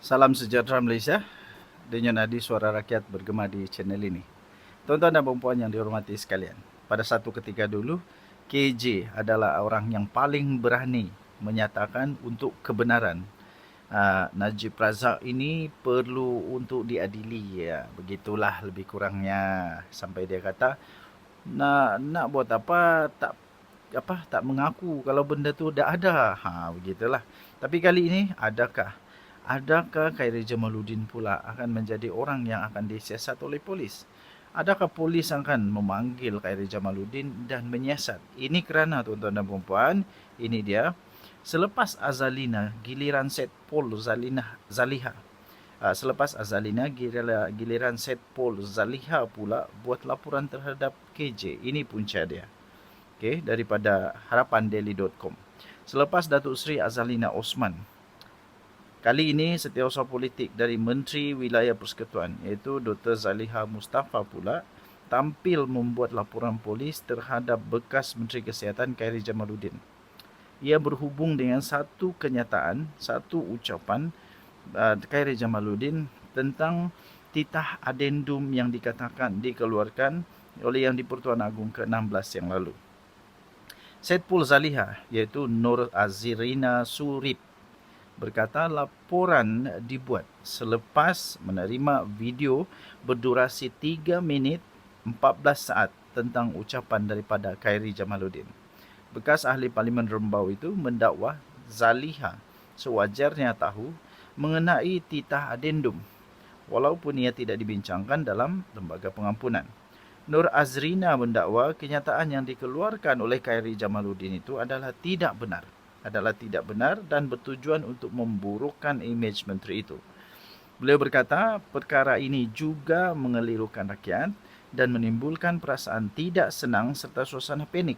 Salam sejahtera Malaysia. Denyut nadi suara rakyat bergema di channel ini. Tuan-tuan dan puan yang dihormati sekalian. Pada satu ketika dulu, KJ adalah orang yang paling berani menyatakan untuk kebenaran. Najib Razak ini perlu untuk diadili. Ya, begitulah lebih kurangnya. Sampai dia kata, nak buat tak mengaku kalau benda tu dah ada. Begitulah. Tapi kali ini adakah Khairy Jamaluddin pula akan menjadi orang yang akan disiasat oleh polis? Adakah polis akan memanggil Khairy Jamaluddin dan menyiasat? Ini kerana tuan-tuan dan puan-puan, ini dia. Selepas Azalina, giliran Setpol Zaliha. Selepas Azalina, giliran Setpol Zaliha pula buat laporan terhadap KJ. Ini punca dia. Okay, daripada harapandaily.com. Selepas Datuk Seri Azalina Osman, kali ini setiausaha politik dari Menteri Wilayah Persekutuan iaitu Dr. Zaliha Mustafa pula tampil membuat laporan polis terhadap bekas Menteri Kesihatan Khairy Jamaluddin. Ia berhubung dengan satu kenyataan, satu ucapan Khairy Jamaluddin tentang titah adendum yang dikeluarkan oleh Yang di-Pertuan Agong ke-16 yang lalu. Setpol Zaliha iaitu Nur Azirina Surip berkata laporan dibuat selepas menerima video berdurasi 3 minit 14 saat tentang ucapan daripada Khairy Jamaluddin. Bekas ahli Parlimen Rembau itu mendakwa Zaliha sewajarnya tahu mengenai titah adendum walaupun ia tidak dibincangkan dalam lembaga pengampunan. Nur Azrina mendakwa kenyataan yang dikeluarkan oleh Khairy Jamaluddin itu adalah tidak benar dan bertujuan untuk memburukkan imej menteri itu. Beliau berkata perkara ini juga mengelirukan rakyat dan menimbulkan perasaan tidak senang serta suasana panik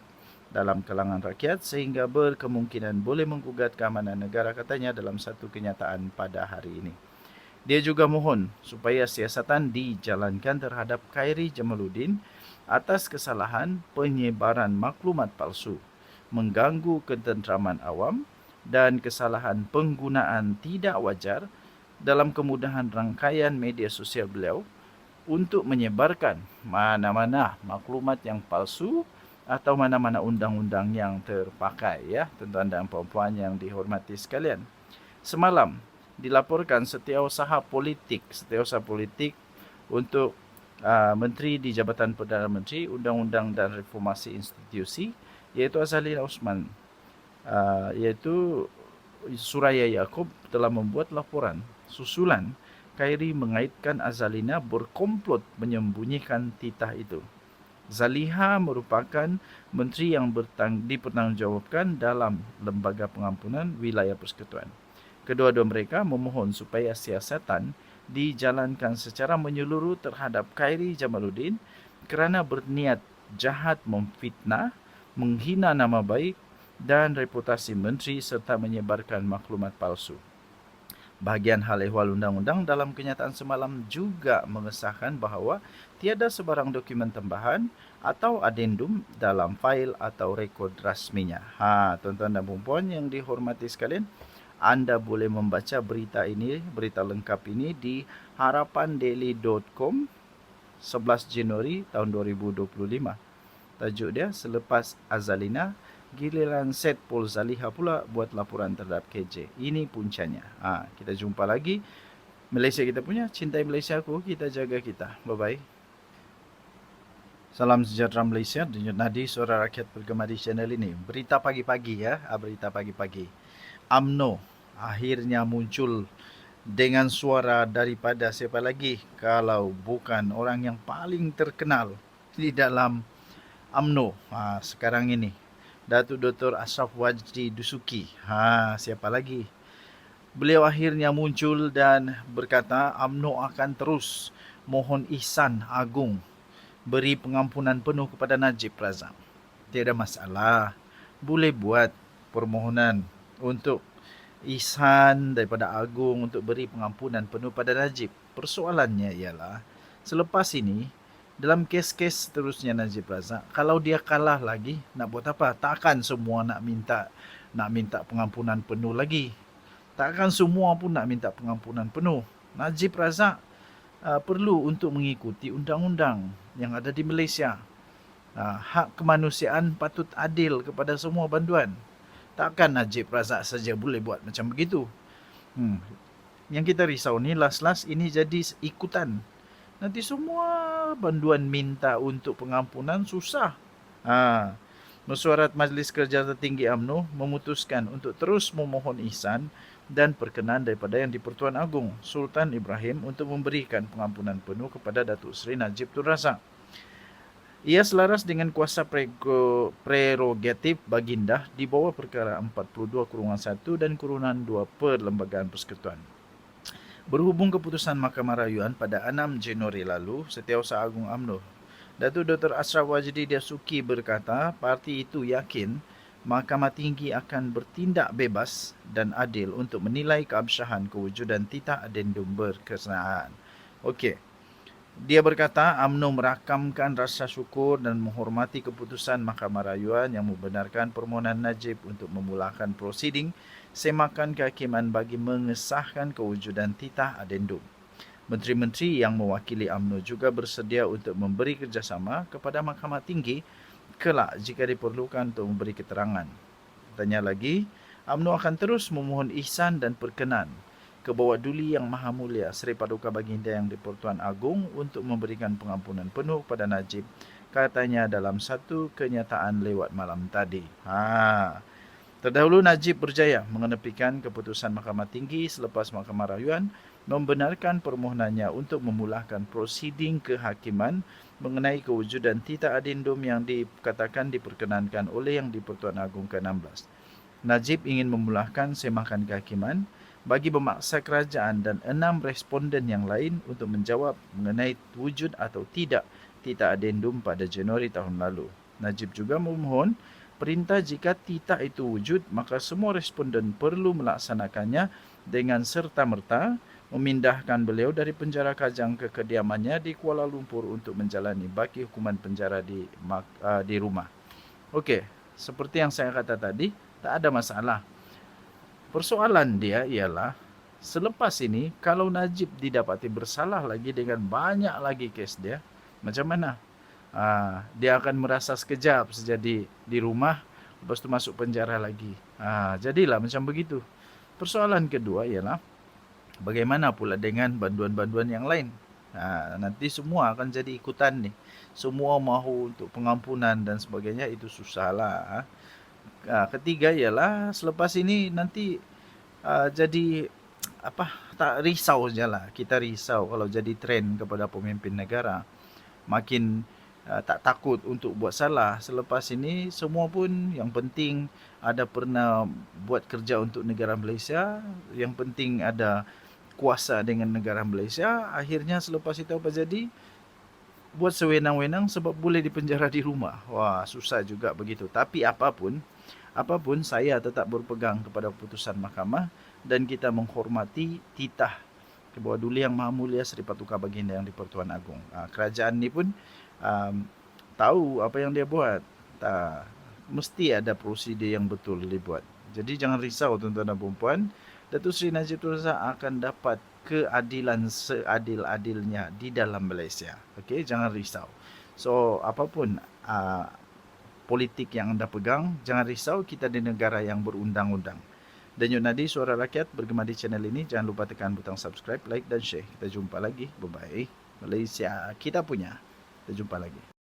dalam kalangan rakyat sehingga berkemungkinan boleh menggugat keamanan negara, katanya dalam satu kenyataan pada hari ini. Dia juga mohon supaya siasatan dijalankan terhadap Khairy Jamaluddin atas kesalahan penyebaran maklumat palsu, mengganggu ketenteraman awam dan kesalahan penggunaan tidak wajar dalam kemudahan rangkaian media sosial beliau untuk menyebarkan mana-mana maklumat yang palsu atau mana-mana undang-undang yang terpakai, ya, tuan-tuan dan puan-puan yang dihormati sekalian. Semalam dilaporkan setiausaha politik untuk Menteri di Jabatan Perdana Menteri, Undang-Undang dan Reformasi Institusi, iaitu Azalina Osman, iaitu Suraya Yaakob telah membuat laporan susulan Khairy mengaitkan Azalina berkomplot menyembunyikan titah itu. Zaliha merupakan menteri yang dipertanggungjawabkan dalam Lembaga Pengampunan Wilayah Persekutuan. Kedua-dua mereka memohon supaya siasatan dijalankan secara menyeluruh terhadap Khairy Jamaluddin kerana berniat jahat memfitnah, menghina nama baik dan reputasi menteri serta menyebarkan maklumat palsu. Bahagian hal ehwal undang-undang dalam kenyataan semalam juga mengesahkan bahawa tiada sebarang dokumen tambahan atau adendum dalam fail atau rekod rasminya. Tuan-tuan dan puan yang dihormati sekalian, anda boleh membaca berita lengkap ini di harapandaily.com 11 Januari tahun 2025. Tajuk dia, selepas Azalina, giliran Setpol Zaliha pula buat laporan terhadap KJ. Ini puncanya. Kita jumpa lagi. Malaysia kita punya, cintai Malaysia aku, kita jaga kita. Bye-bye. Salam sejahtera Malaysia, denyut nadi suara rakyat bergema di channel ini. Berita pagi-pagi, ya, berita pagi-pagi. UMNO akhirnya muncul dengan suara daripada siapa lagi kalau bukan orang yang paling terkenal di dalam UMNO sekarang ini, Datuk Dr. Ashraf Wajdi Dusuki. Siapa lagi? Beliau akhirnya muncul dan berkata UMNO akan terus mohon ihsan agung beri pengampunan penuh kepada Najib Razak. Tiada masalah, boleh buat permohonan untuk ihsan daripada agung untuk beri pengampunan penuh pada Najib. Persoalannya ialah selepas ini dalam kes-kes seterusnya Najib Razak, kalau dia kalah lagi, nak buat apa? Takkan semua nak minta pengampunan penuh lagi. Takkan semua pun nak minta pengampunan penuh. Najib Razak perlu untuk mengikuti undang-undang yang ada di Malaysia. Hak kemanusiaan patut adil kepada semua banduan. Takkan Najib Razak saja boleh buat macam begitu. Yang kita risau ni last-last ini jadi ikutan. Nanti semua banduan minta untuk pengampunan susah. Mesyuarat Majlis Kerja Tertinggi UMNO memutuskan untuk terus memohon ihsan dan perkenan daripada Yang di-Pertuan Agong Sultan Ibrahim untuk memberikan pengampunan penuh kepada Datuk Seri Najib Tun Razak. Ia selaras dengan kuasa prerogatif Baginda di bawah perkara 42-1 dan -2 Perlembagaan Persekutuan. Berhubung keputusan Mahkamah Rayuan pada 6 Januari lalu, Setiausaha Agung UMNO Datuk Dr. Ashraf Wajdi Dasuki berkata parti itu yakin Mahkamah Tinggi akan bertindak bebas dan adil untuk menilai keabsahan kewujudan titah adendum berkenaan. Okey. Dia berkata UMNO merakamkan rasa syukur dan menghormati keputusan Mahkamah Rayuan yang membenarkan permohonan Najib untuk memulakan prosiding semakan kehakiman bagi mengesahkan kewujudan titah adendum. Menteri-menteri yang mewakili UMNO juga bersedia untuk memberi kerjasama kepada Mahkamah Tinggi kelak jika diperlukan untuk memberi keterangan. Tanya lagi, UMNO akan terus memohon ihsan dan perkenan ke Bawah Duli Yang Maha Mulia Seri Paduka Baginda Yang di-Pertuan Agong untuk memberikan pengampunan penuh kepada Najib, katanya dalam satu kenyataan lewat malam tadi. Terdahulu Najib berjaya mengenepikan keputusan Mahkamah Tinggi selepas Mahkamah Rayuan membenarkan permohonannya untuk memulakan prosiding kehakiman mengenai kewujudan titah adendum yang dikatakan diperkenankan oleh Yang di-Pertuan Agong ke-16. Najib ingin memulakan semakan kehakiman bagi memaksa kerajaan dan 6 responden yang lain untuk menjawab mengenai wujud atau tidak titah adendum pada Januari tahun lalu. Najib juga memohon perintah jika titah itu wujud, maka semua responden perlu melaksanakannya dengan serta-merta, memindahkan beliau dari penjara Kajang ke kediamannya di Kuala Lumpur untuk menjalani baki hukuman penjara di rumah. Okey, seperti yang saya kata tadi, tak ada masalah. Persoalan dia ialah selepas ini kalau Najib didapati bersalah lagi dengan banyak lagi kes dia, macam mana? Dia akan merasa sekejap saja di rumah, lepas tu masuk penjara lagi. Jadilah macam begitu. Persoalan kedua ialah bagaimana pula dengan banduan-banduan yang lain? Nanti semua akan jadi ikutan ni. Semua mahu untuk pengampunan dan sebagainya, itu susahlah. Ketiga ialah selepas ini nanti jadi tak risau sajalah. Kita risau kalau jadi trend kepada pemimpin negara. Makin tak takut untuk buat salah. Selepas ini semua pun yang penting ada pernah buat kerja untuk negara Malaysia, yang penting ada kuasa dengan negara Malaysia. Akhirnya selepas itu apa jadi? Buat sewenang-wenang sebab boleh dipenjara di rumah. Wah, susah juga begitu. Tapi apapun saya tetap berpegang kepada putusan mahkamah dan kita menghormati titah ke Bawah Duli Yang Maha Mulia Seri Paduka Baginda Yang di-Pertuan Agong. Kerajaan ni pun tahu apa yang dia buat. Mesti ada prosedur yang betul dia buat. Jadi jangan risau tuan-tuan dan puan-puan. Datuk Seri Najib Tun Razak akan dapat keadilan seadil-adilnya di dalam Malaysia. Okey, jangan risau. So, apapun politik yang anda pegang, jangan risau, kita di negara yang berundang-undang. Denyut Nadi Suara Rakyat bergema di channel ini. Jangan lupa tekan butang subscribe, like dan share. Kita jumpa lagi. Bye-bye. Malaysia kita punya. Kita jumpa lagi.